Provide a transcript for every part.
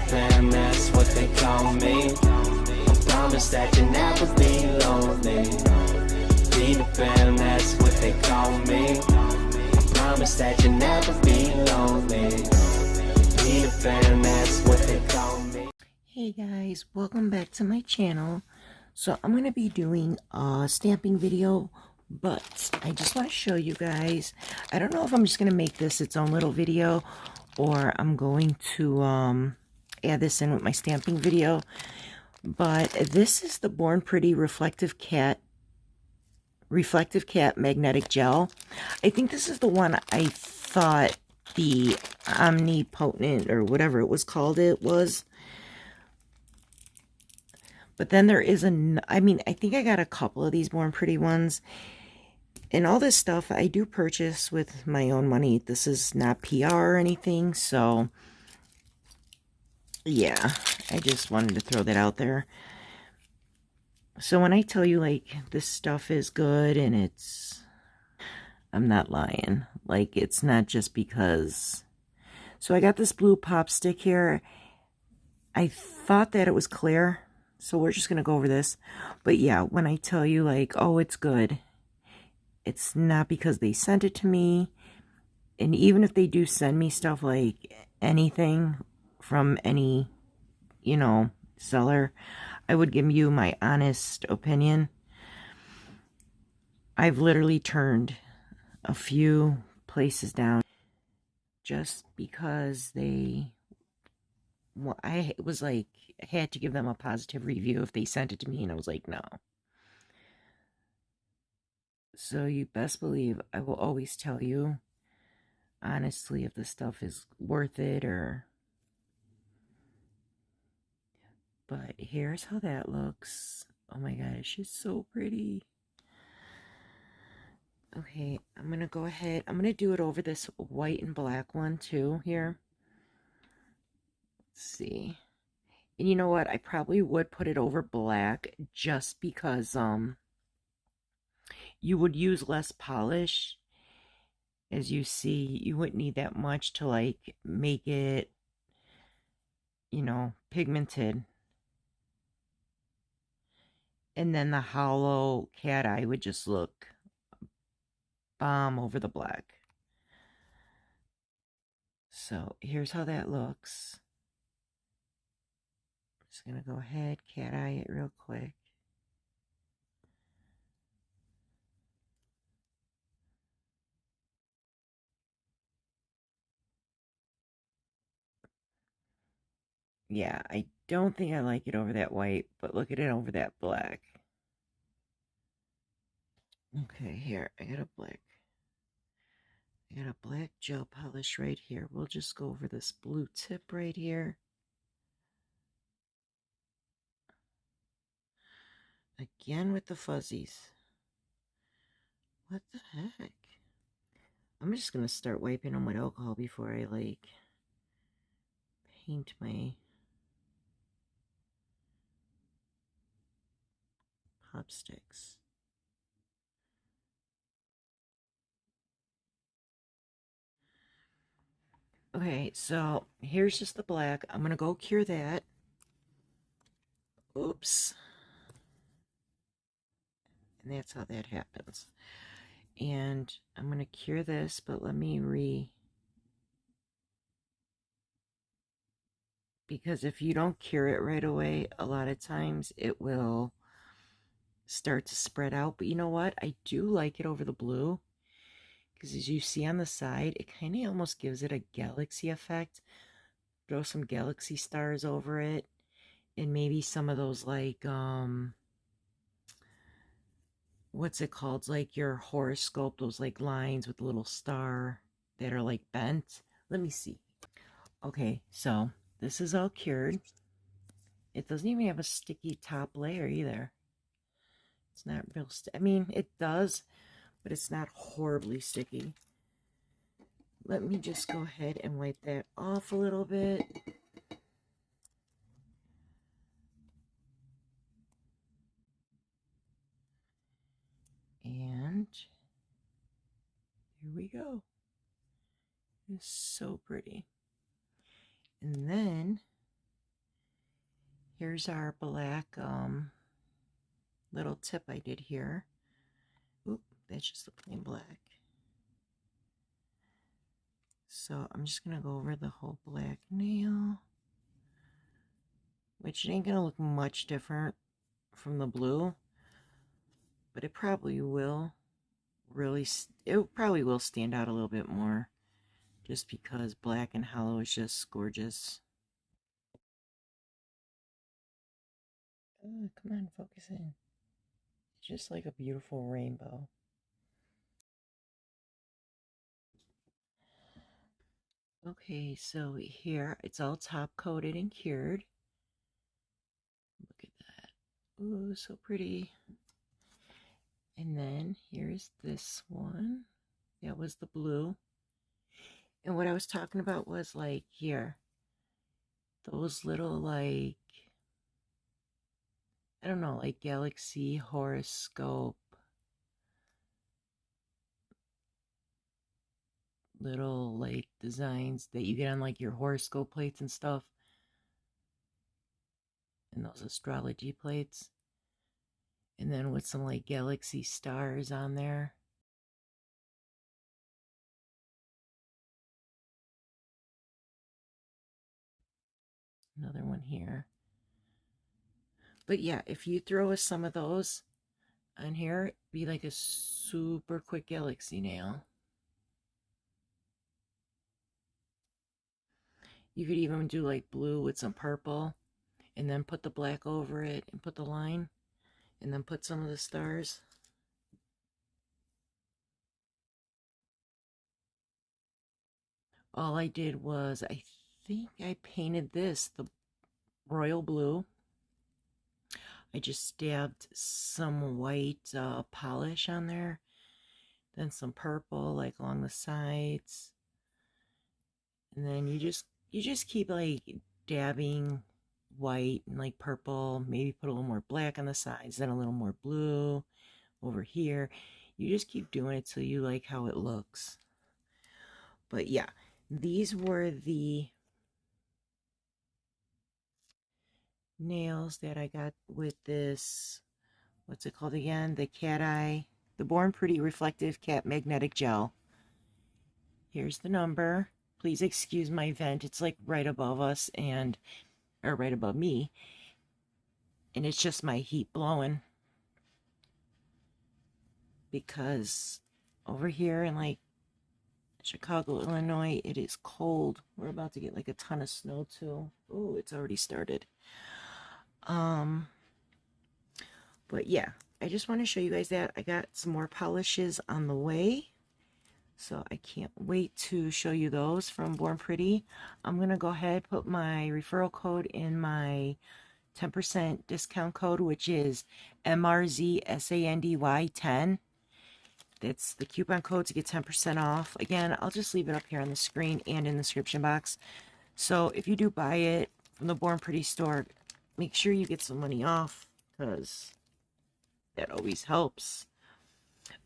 fam, that's what they call me. I promise that you'll never be lonely. Be the fam, that's what they call me. I promise that you'll never be lonely. Be the fam, that's what they call me. Hey guys, welcome back to my channel. So I'm going to be doing a stamping video, but I just want to show you guys. I don't know if I'm just going to make this its own little video, or I'm going to add this in with my stamping video. But this is the Born Pretty Reflective Cat Magnetic Gel. I think this is the one I thought the Omnipotent or whatever it was called was. But then there is I think I got a couple of these Born Pretty ones. And all this stuff I do purchase with my own money. This is not PR or anything. So, yeah, I just wanted to throw that out there. So when I tell you, like, this stuff is good and I'm not lying. Like, it's not just because. So I got this blue pop stick here. I thought that it was clear. So we're just going to go over this. But yeah, when I tell you, like, oh, it's good, it's not because they sent it to me. And even if they do send me stuff, like anything from any, seller, I would give you my honest opinion. I've literally turned a few places down just because I was like, I had to give them a positive review if they sent it to me, and I was like, no. So you best believe I will always tell you honestly if the stuff is worth it or. But here's how that looks. Oh my gosh, it's so pretty. Okay, I'm gonna go ahead. I'm gonna do it over this white and black one too here. Let's see. And you know what? I probably would put it over black just because you would use less polish. As you see, you wouldn't need that much to like make it, pigmented. And then the hollow Cateye would just look bomb over the black. So here's how that looks. Just gonna go ahead, Cateye it real quick. Yeah, I don't think I like it over that white, but look at it over that black. Okay, here, I got a black gel polish right here. We'll just go over this blue tip right here. Again with the fuzzies. What the heck? I'm just going to start wiping them with alcohol before I, like, paint my pop sticks. Okay, so here's just the black. I'm going to go cure that. Oops. And that's how that happens. And I'm going to cure this, but let me because if you don't cure it right away, a lot of times it will start to spread out. But you know what? I do like it over the blue. Because as you see on the side, it kind of almost gives it a galaxy effect. Throw some galaxy stars over it. And maybe some of those, like, what's it called? Like your horoscope, those like lines with a little star that are like bent. Let me see. Okay, so this is all cured. It doesn't even have a sticky top layer either. It's not real, I mean, it does, but it's not horribly sticky. Let me just go ahead and wipe that off a little bit. And here we go. It's so pretty. And then Here's our black little tip I did here. Oop, that's just the plain black. So I'm just going to go over the whole black nail, which ain't going to look much different from the blue, but it probably will stand out a little bit more just because black and hollow is just gorgeous. Oh, come on, focus in. It's just like a beautiful rainbow. Okay, so here it's all top coated and cured. Look at that. Ooh, so pretty. And then here's this one. That was the blue. And what I was talking about was like here, those little like, I don't know, like Galaxy horoscope little like designs that you get on like your horoscope plates and stuff, and those astrology plates, and then with some like galaxy stars on there. Another one here. But yeah, if you throw some of those on here, it'd be like a super quick galaxy nail. You could even do like blue with some purple and then put the black over it and put the line and then put some of the stars. All I did was, I think I painted this the royal blue. I just dabbed some white polish on there, then some purple like along the sides, and then you just keep like dabbing white and like purple, maybe put a little more black on the sides, then a little more blue over here. You just keep doing it till you like how it looks. But yeah, these were the nails that I got with this, what's it called again? The Cateye, the Born Pretty Reflective Cat Magnetic Gel. Here's the number. Please excuse my vent. It's like right above us or right above me. And it's just my heat blowing. Because over here in like Chicago, Illinois, it is cold. We're about to get like a ton of snow too. Oh, it's already started. But yeah, I just want to show you guys that I got some more polishes on the way, so I can't wait to show you those from Born Pretty. I'm gonna go ahead and put my referral code in my 10% discount code, which is MRZSANDY10. That's the coupon code to get 10% off. Again, I'll just leave it up here on the screen and in the description box. So if you do buy it from the Born Pretty store, make sure you get some money off, because that always helps.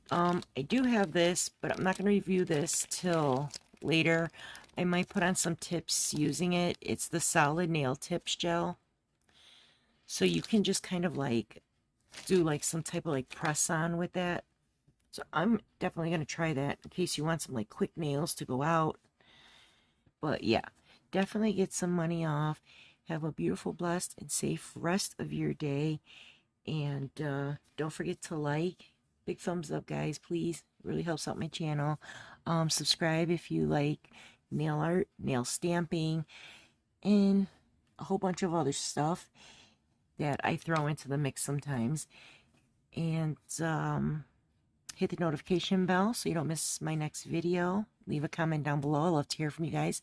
I do have this, but I'm not going to review this till later. I might put on some tips using it. It's the Solid Nail Tips Gel. So you can just kind of like do like some type of like press on with that. So I'm definitely going to try that in case you want some like quick nails to go out. But yeah, definitely get some money off. Have a beautiful, blessed, and safe rest of your day. And don't forget to like. Big thumbs up, guys, please. It really helps out my channel. Subscribe if you like nail art, nail stamping, and a whole bunch of other stuff that I throw into the mix sometimes. And hit the notification bell so you don't miss my next video. Leave a comment down below. I love to hear from you guys.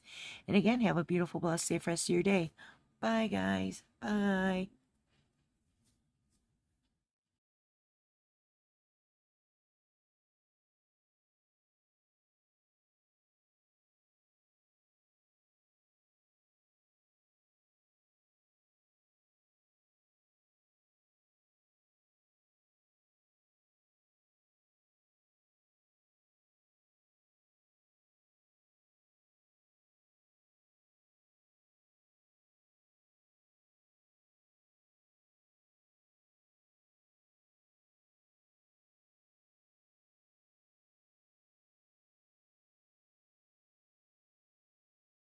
And again, have a beautiful, blessed, safe rest of your day. Bye, guys. Bye.